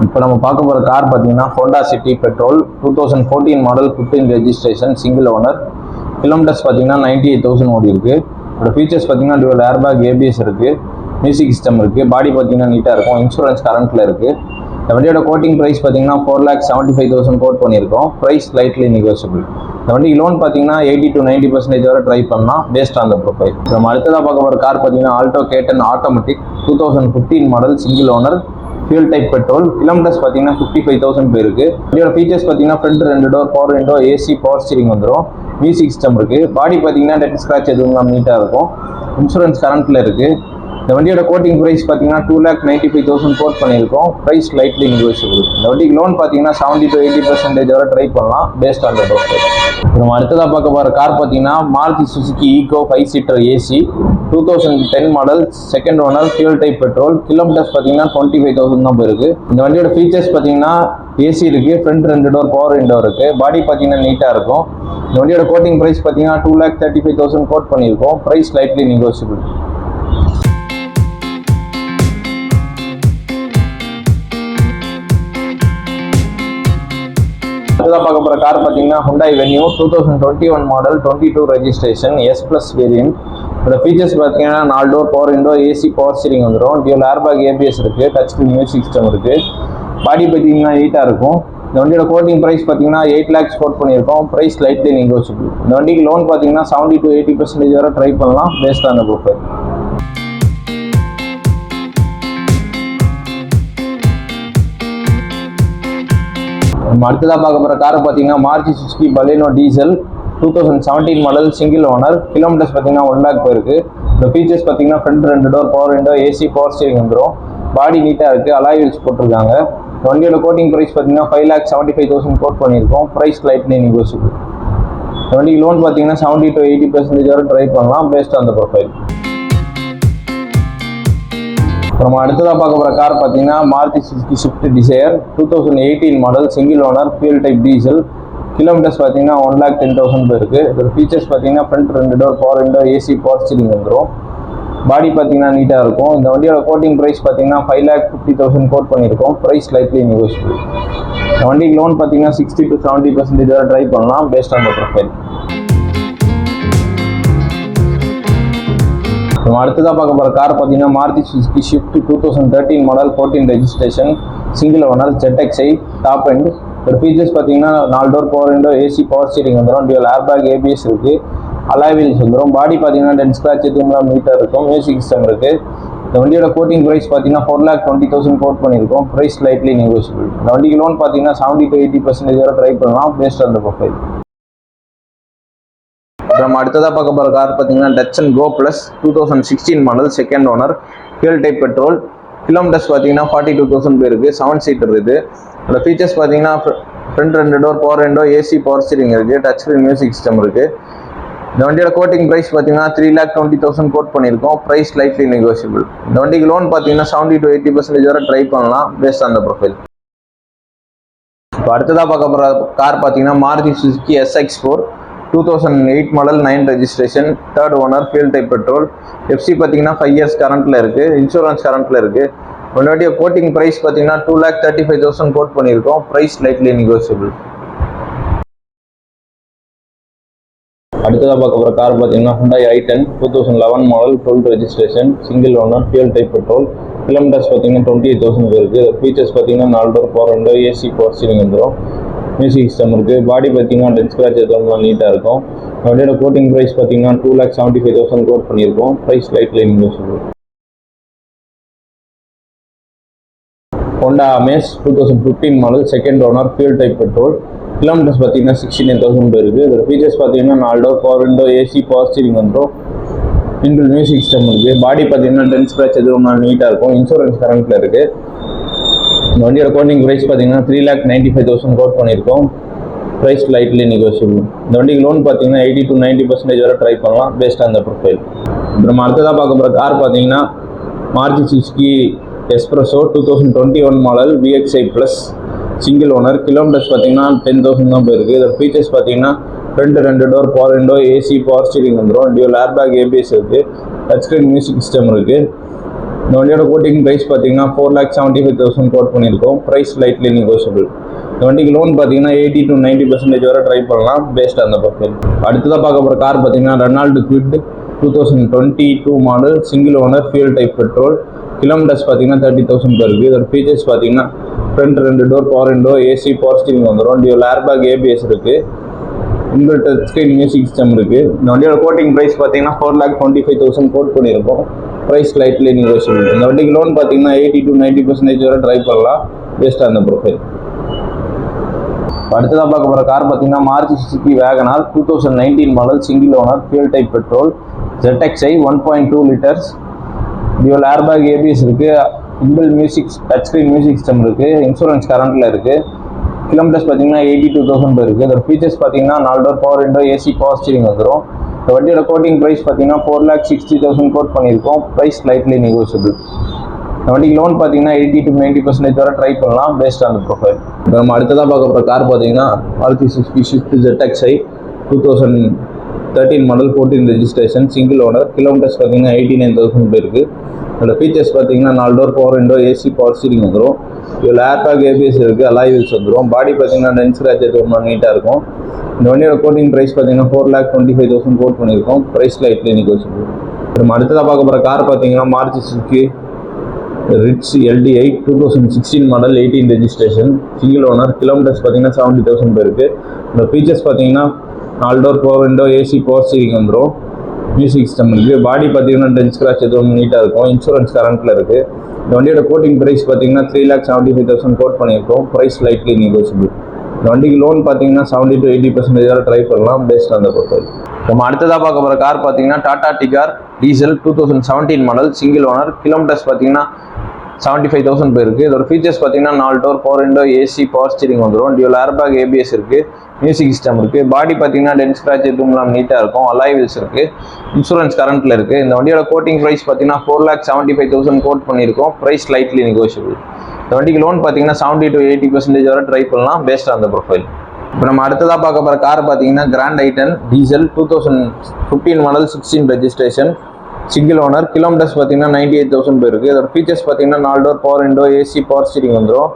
இப்போ நம்ம பார்க்க போகிற கார் பார்த்தீங்கன்னா Honda city petrol 2014 model 15 registration single owner. Kilometres பார்த்தீங்கன்னா 98,000 ஓடி இருக்குது. இதோட ஃபீச்சர்ஸ் பார்த்தீங்கன்னா டுவல் ஏர்பேக் ஏபிஎஸ் இருக்குது, மியூசிக் சிஸ்டம் இருக்குது, பாடி பார்த்தீங்கன்னா நீட்டாக இருக்கும், இன்சூரன்ஸ் கரண்ட்டில் இருக்குது. இந்த வண்டியோட கோட்டிங் ப்ரைஸ் பார்த்தீங்கன்னா 4,75,000 கோட் பண்ணியிருக்கோம். Price slightly negotiable. இந்த வண்டிக்கு லோன் பார்த்தீங்கன்னா 80 to 90% வரை ட்ரை பண்ணலாம் பேஸ்ட் ஆன் த ப்ரொஃபைல். நம்ம அடுத்ததாக பார்க்க போகிற கார் பார்த்தீங்கன்னா Alto K10 automatic 2015 model single owner, fuel type petrol. Kilometres பார்த்தீங்கன்னா 55,000 போயிருக்கு. வண்டியோட ஃபீச்சர்ஸ் பார்த்தீங்கன்னா front 2 door, power window, AC, power steering வந்துடும், மியூசிக் சிஸ்டம் இருக்குது. பாடி பார்த்தீங்கன்னா டெட் ஸ்க்ராட்ச் எதுவும் நீட்டாக இருக்கும், இன்சூரன்ஸ் கரண்ட்டில் இருக்குது. இந்த வண்டியோட கோட்டிங் ப்ரைஸ் பார்த்தீங்கன்னா 2,95,000 கோட் பண்ணியிருக்கோம். Price slightly negotiable. இந்த வண்டிக்கு லோன் பார்த்தீங்கன்னா 70 to 80% வரை ட்ரை பண்ணலாம் பேஸ்ட் ஆன் த ப்ரொஃபைல். நம்ம அடுத்ததாக பார்க்க போகிற கார் பார்த்தீங்கன்னா Maruti Suzuki Eeco 5 seater AC 2010 model, second owner, fuel type petrol. Kilometres பார்த்தீங்கன்னா 25,000 தான் போயிருக்கு. இந்த வண்டியோட ஃபீச்சர்ஸ் பார்த்தீங்கன்னா ஏசி இருக்குது, ஃப்ரண்ட் 2 டோர், பவர் விண்டோ இருக்குது, பாடி பார்த்தீங்கன்னா நீட்டாக இருக்கும். இந்த வண்டியோட கோட்டிங் ப்ரைஸ் பார்த்தீங்கன்னா 2,35,000 கோட் பண்ணியிருக்கோம். Price slightly negotiable. அடுத்ததாக பார்க்க போகிற கார் பார்த்தீங்கன்னா Hyundai Venue 2021 model, 22 registration, S+ variant. இதோட ஃபீச்சர்ஸ் பார்த்தீங்கன்னா 4 door, power window, AC, power steering வந்துடும், டுவல் ஏர்பேக் ஏபிஎஸ் இருக்குது, டச் ஸ்க்ரீன் மியூசிக் சிஸ்டம் இருக்குது. பாடி பார்த்தீங்கன்னா நீட்டாக இருக்கும். இந்த வண்டியோட கோட்டிங் ப்ரைஸ் பார்த்தீங்கன்னா 8 lakhs கோட் பண்ணியிருக்கோம். Price slightly negotiable. இந்த வண்டிக்கு லோன் பார்த்தீங்கன்னா 70 to 80% வரை ட்ரை பண்ணலாம் பேஸ்ட் ஆன் த ப்ரொஃபைல். நம்ம அடுத்ததாக பார்க்க போகிற காரை பார்த்தீங்கன்னா Maruti Suzuki Baleno diesel 2017 model single owner. Kilometres பார்த்தீங்கன்னா 1 lakh போயிருக்கு. இந்த ஃபீச்சர்ஸ் பார்த்தீங்கன்னா front 2 door, power window, AC, power steering வந்துடும், பாடி நீட்டாக இருக்குது, அலாய் வீல்ஸ் போட்டிருக்காங்க. வண்டியோட கோட்டிங் ப்ரைஸ் பார்த்தீங்கன்னா 5,75,000 கோட் பண்ணியிருக்கோம். Price slightly negotiable. இந்த வண்டிக்கு லோன் பார்த்தீங்கன்னா 70 to 80% வரை ட்ரை பண்ணலாம் பேஸ்ட் ஆன் த ப்ரொஃபைல். நம்ம அடுத்ததாக பார்க்க போகிற கார் பார்த்தீங்கன்னா Maruti Suzuki Swift desire 2018 model single owner, fuel type diesel. Kilometres பார்த்தீங்கன்னா 1,10,000 போயிருக்கு. இதோட ஃபீச்சர்ஸ் பார்த்தீங்கன்னா front 2 door, power window, AC, power steering வந்துடும், பாடி பார்த்தீங்கன்னா நீட்டாக இருக்கும். இந்த வண்டியோட கோட்டிங் ப்ரைஸ் பார்த்தீங்கன்னா 5,50,000 கோட் பண்ணியிருக்கோம். Price slightly negotiable. இந்த வண்டிக்கு லோன் பார்த்தீங்கன்னா 60 to 70% வரை ட்ரை பண்ணலாம் பேஸ்ட் ஆன் த ப்ரொஃபைல். நம்ம அடுத்ததாக பார்க்க போகிற கார் பார்த்தீங்கன்னா Maruti Suzuki Swift 2013 model, 14 registration, single owner, ZXi top end. ஒரு ஃபீச்சர்ஸ் பார்த்தீங்கன்னா 4 door, power window, AC, power steering வந்துடும், டுவல் ஏர்பேக் ஏபிஎஸ் இருக்குது, அலாய் வீல்ஸ் வந்துடும், பாடி பார்த்தீங்கன்னா டெட் ஸ்க்ராட்ச் எதுவும்லாம் நீட்டாக இருக்கும், மியூசிக் சிஸ்டம் இருக்குது. இந்த வண்டியோட கோட்டிங் ப்ரைஸ் பார்த்தீங்கன்னா 4,20,000 கோட் பண்ணியிருக்கோம். Price slightly negotiable. இந்த வண்டிக்கு லோன் பார்த்தீங்கன்னா 70 to 80% வரை ட்ரை பண்ணலாம் பேஸ்ட் ஆன் த ப்ரொஃபைல். நம்ம அடுத்ததாக பார்க்க போகிற கார் பார்த்தீங்கன்னா Datsun Go Plus 2016 model, second owner, fuel type petrol. Kilometres பார்த்தீங்கன்னா 42,000 போயிருக்கு, 7 சீட்டர் இது. அதோட ஃபீச்சர்ஸ் பார்த்தீங்கன்னா front 2 door, power window, AC, power steering இருக்குது, டச் ஸ்க்ரீன் மியூசிக் சிஸ்டம் இருக்குது. இந்த வண்டியோட கோட்டிங் ப்ரைஸ் பார்த்தீங்கன்னா 3,20,000 கோட் பண்ணியிருக்கோம். Price slightly negotiable. இந்த வண்டிக்கு லோன் பார்த்தீங்கன்னா 70 to 80% வரை ட்ரை பண்ணலாம் பேஸ்ட் ஆன் த ப்ரொஃபைல். இப்போ அடுத்ததாக பார்க்க போகிற கார் பார்த்தீங்கன்னா Maruti Suzuki SX4 2008 model, 9 registration, third owner, fuel type petrol. FC பார்த்தீங்கன்னா 5 years கரண்ட்டில் இருக்குது, இன்சூரன்ஸ் கரண்ட்டில் இருக்குது. முன்னாடிய கோட்டிங் ப்ரைஸ் பார்த்தீங்கன்னா 2,35,000 கோட் பண்ணியிருக்கோம். Price slightly negotiable. அடுத்ததாக பார்க்க போகிற கார் பார்த்தீங்கன்னா Hyundai i10 2011 model, 12 registration, single owner, fuel type petrol. Kilometres பார்த்தீங்கன்னா 28,000 இருக்குது. ஃபீச்சர்ஸ் பார்த்தீங்கன்னா 4 door, power window, AC, power steering வந்துடும், மியூசிக் சிஸ்டம் இருக்குது, பாடி பார்த்தீங்கன்னா டெட் ஸ்க்ராட்ச் எதுவும் நீட்டாக இருக்கும். வண்டியோட கோட்டிங் ப்ரைஸ் பார்த்தீங்கன்னா 2,75,000 கோட் பண்ணியிருக்கோம். Price slightly negotiable. Honda Amaze 2015 model, second owner, fuel type petrol. Kilometres பார்த்தீங்கன்னா 69,000 இருக்குது. இதோட ஃபீச்சர்ஸ் பார்த்தீங்கன்னா 4 door, power window, AC, power steering வந்துடும், இன்பில்ட் மியூசிக் சிஸ்டம் இருக்குது. பாடி பார்த்தீங்கன்னா டெட் ஸ்க்ராட்ச் எதுவும் நீட்டாக இருக்கும், இன்சூரன்ஸ் கரண்ட்டில் இருக்குது. இந்த வண்டியோட கோட்டிங் ப்ரைஸ் பார்த்தீங்கன்னா 3,95,000 கோட் பண்ணியிருக்கோம். Price slightly negotiable. இந்த வண்டிக்கு லோன் பார்த்தீங்கன்னா 80 to 90% வரை ட்ரை பண்ணலாம் பேஸ்ட் ஆன் த ப்ரொஃபைல். நம்ம அடுத்ததாக பார்க்க போகிற கார் பார்த்தீங்கன்னா Maruti Suzuki Spresso 2021 model, VXi Plus, single owner. Kilometres பார்த்தீங்கன்னா 10,000 தான் போயிருக்கு. இதோட ஃபீச்சர்ஸ் பார்த்தீங்கன்னா front 2 door, power window, AC, power steering வந்துடும், டுவல் ஏர்பேக் ஏபிஎஸ் இருக்குது, டச் ஸ்க்ரீன் மியூசிக் சிஸ்டம் இருக்குது. இந்த வண்டியோட கோட்டிங் ப்ரைஸ் பார்த்தீங்கன்னா 4,75,000 கோட் பண்ணியிருக்கோம். Price lightly negotiable. இந்த வண்டிக்கு லோன் பார்த்தீங்கன்னா 80 to 90% வரை ட்ரை பண்ணலாம் பேஸ்ட் அந்த ப்ரொஃபைல். அடுத்ததாக பார்க்க போகிற கார் பார்த்தீங்கன்னா Renault Kwid 2022 model single owner fuel type petrol. Kilometres பார்த்தீங்கன்னா 30,000 இருக்குது. இதோட ஃபீச்சர்ஸ் பார்த்தீங்கன்னா front 2 door power window, AC, power steering வந்துடும். டியூல் ஏர்பேக், ஏபிஎஸ் இருக்குது. Inbuilt touch screen music system இருக்குது. இந்த வண்டியோட கோட்டிங் ப்ரைஸ் பார்த்தீங்கன்னா 4,25,000 கோட் பண்ணியிருக்கோம். Price lightly negotiable. இந்த வண்டிக்கு லோன் பார்த்தீங்கன்னா 80 to 90% வரை ட்ரை பண்ணலாம் பேஸ்ட் அந்த ப்ரொஃபைல். அடுத்ததாக பார்க்க போகிற கார் பார்த்தீங்கன்னா Maruti Suzuki WagonR 2019 model single owner fuel type petrol ZXi 1.2 litres. Dual airbag, ABS இருக்குது. Inbuilt music touch screen music system இருக்குது. இன்சூரன்ஸ் கரண்ட்டில் இருக்குது. கிலோமீட்டர்ஸ் பார்த்தீங்கன்னா 82,000 இருக்குது. இதோட ஃபீச்சர்ஸ் பார்த்தீங்கன்னா 4 door power window, AC, power steering வந்துடும். இந்த வண்டியோட கோட்டிங் ப்ரைஸ் பார்த்தீங்கன்னா 4,60,000 கோட் பண்ணியிருக்கோம். Price lightly negotiable. இந்த வண்டிக்கு லோன் பார்த்தீங்கன்னா 80 to 90% வரை ட்ரை பண்ணலாம் பேஸ்ட் ஆன் ப்ரொஃபைல். இப்போ நம்ம அடுத்ததாக பார்க்க போகிற கார் பார்த்தீங்கன்னா Maruti Suzuki Swift ZXi 2013 model 14 registration single owner. Kilometres பார்த்தீங்கன்னா 89,000 போயிருக்கு. அதோட ஃபீச்சர்ஸ் பார்த்தீங்கன்னா 4 door power window, AC, power steering வந்துடும். இதில் ஏர்பேக், ஏபிஎஸ் இருக்குது. அலாய் வீல்ஸ் வந்துடும். பாடி பார்த்தீங்கன்னா டென்ஸ் ஸ்க்ராட்ச் எதுவும் நீட்டாக இருக்கும். இந்த வண்டியோட கோட்டிங் ப்ரைஸ் பார்த்தீங்கன்னா 4,25,000 கோட் பண்ணியிருக்கோம். Price lightly negotiable. நம்ம அடுத்ததாக பார்க்க போகிற கார் பார்த்தீங்கன்னா Maruti Suzuki Ritz LDI 2016 model 18 registration single owner. Kilometres பார்த்தீங்கன்னா 70,000 போயிருக்கு. இந்த ஃபீச்சர்ஸ் பார்த்தீங்கன்னா 4 door power window, AC, power steering வந்துடும். மியூசிக் சிஸ்டம் இருக்குது. பாடி பார்த்தீங்கன்னா டென்ஸ் ஸ்க்ராட்ச் எதுவும் நீட்டாக இருக்கும். இன்சூரன்ஸ் கரண்ட்டில் இருக்குது. இந்த வண்டியோட கோட்டிங் ப்ரைஸ் பார்த்தீங்கன்னா 3,75,000 கோட் பண்ணியிருக்கோம். Price lightly negotiable. இந்த வண்டிக்கு லோன் பார்த்தீங்கன்னா 70 to 80% வரை ட்ரை பண்ணலாம் பேஸ்ட் அந்த ப்ரொஃபைல். நம்ம அடுத்ததாக பார்க்க போகிற கார் பார்த்தீங்கன்னா Tata Tigor diesel 2017 model single owner. Kilometres பார்த்தீங்கன்னா 75,000 போயிருக்கு. இதோட ஃபீச்சர்ஸ் பார்த்தீங்கன்னா 4 door power window, AC, power steering வந்துடும். டியூல் ஏர்பேக், ஏபிஎஸ் இருக்குது. மியூசிக் சிஸ்டம் இருக்குது. பாடி பார்த்தீங்கன்னா டென்ஸ் ஸ்க்ராட்ச் எதுவும் நீட்டாக இருக்கும். அலாய் வீல்ஸ் இருக்குது. இன்சூரன்ஸ் கரண்ட்டில் இருக்குது. இந்த வண்டியோட கோட்டிங் ப்ரைஸ் பார்த்தீங்கன்னா 4,75,000 கோட் பண்ணியிருக்கோம். Price lightly negotiable. இந்த வண்டிக்கு லோன் பார்த்தீங்கன்னா 70 to 80% வரை ட்ரை பண்ணலாம் பேஸ்ட் ஆன் த ப்ரொஃபைல். இப்போ நம்ம அடுத்ததாக பார்க்க போகிற கார் பார்த்தீங்கன்னா grand i ten diesel 2015 model 16 registration single owner. Kilometres பார்த்தீங்கன்னா 98,000 போயிருக்கு. இதோட ஃபீச்சர்ஸ் பார்த்தீங்கன்னா 4 door power window, AC, power steering வந்துடும்.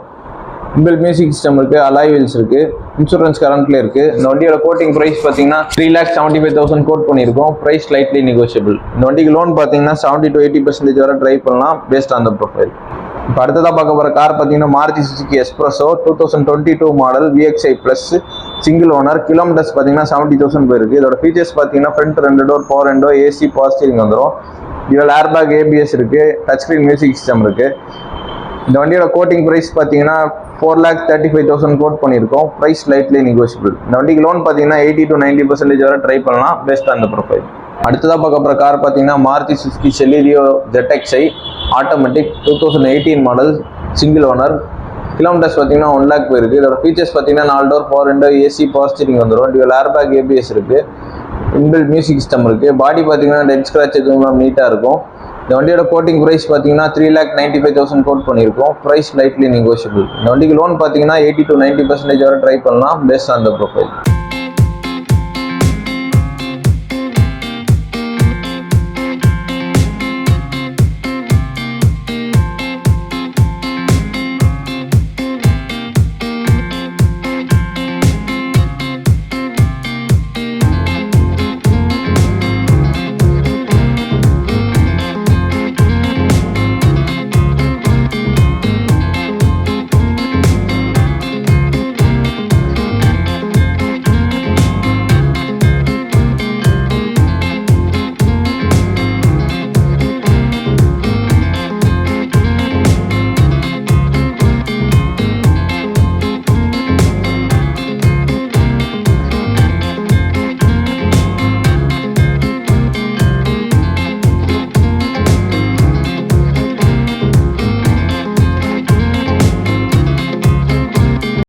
இன்பில்ட் மியூசிக் சிஸ்டம் இருக்குது. அலாய் வீல்ஸ் இருக்குது. இன்சூரன்ஸ் கரண்ட்டில் இருக்குது. இந்த வண்டியோட கோட்டிங் ப்ரைஸ் பார்த்தீங்கன்னா 3,75,000 கோட் பண்ணியிருக்கோம். Price lightly negotiable. இந்த வண்டிக்கு லோன் பார்த்தீங்கன்னா 70 to 80% வரை ட்ரை பண்ணலாம் பேஸ்ட் ஆன் த ப்ரொஃபைல். இப்போ அடுத்ததாக பார்க்க போகிற கார் பார்த்தீங்கன்னா Maruti Suzuki Spresso 2022 model VXi plus single owner. Kilometres பார்த்தீங்கன்னா 70,000 போயிருக்கு. இதோட ஃபீச்சர்ஸ் பார்த்தீங்கன்னா front 2 door power window, AC, power steering வந்துடும். இதில் ஏர்பேக், ஏபிஎஸ் இருக்குது. டச் ஸ்க்ரீன் மியூசிக் சிஸ்டம் இருக்குது. இந்த வண்டியோட கோட்டிங் ப்ரைஸ் பார்த்தீங்கன்னா 4,35,000 கோட் பண்ணியிருக்கோம். Price lightly negotiable. இந்த வண்டிக்கு லோன் பார்த்தீங்கன்னா 80 to 90% வரை ட்ரை பண்ணலாம் பேஸ்ட் ஆன் த ப்ரொஃபைல். அடுத்ததாக பார்க்க போகிற கார் பார்த்தீங்கன்னா Maruti Suzuki Celerio ZXi automatic 2018 model single owner. Kilometres பார்த்தீங்கன்னா 1 lakh போயிருக்கு. இதோட ஃபீச்சர்ஸ் பார்த்தீங்கன்னா 4 door power window, AC, power steering வந்துடும். டியூல் ஏர்பேக், ஏபிஎஸ் இருக்குது. இன்பில்ட் மியூசிக் சிஸ்டம் இருக்குது. பாடி பார்த்தீங்கன்னா டென்ஸ் ஸ்க்ராட்ச் எதுவும் நீட்டாக இருக்கும். இந்த வண்டியோட கோட்டிங் ப்ரைஸ் பார்த்தீங்கன்னா 3,95,000 கோட் பண்ணியிருக்கோம். Price lightly negotiable. இந்த வண்டிக்கு லோன் பார்த்தீங்கன்னா 80 to 90% வரை ட்ரை பண்ணலாம் பேஸ்ட் ஆன் த ப்ரொஃபைல்.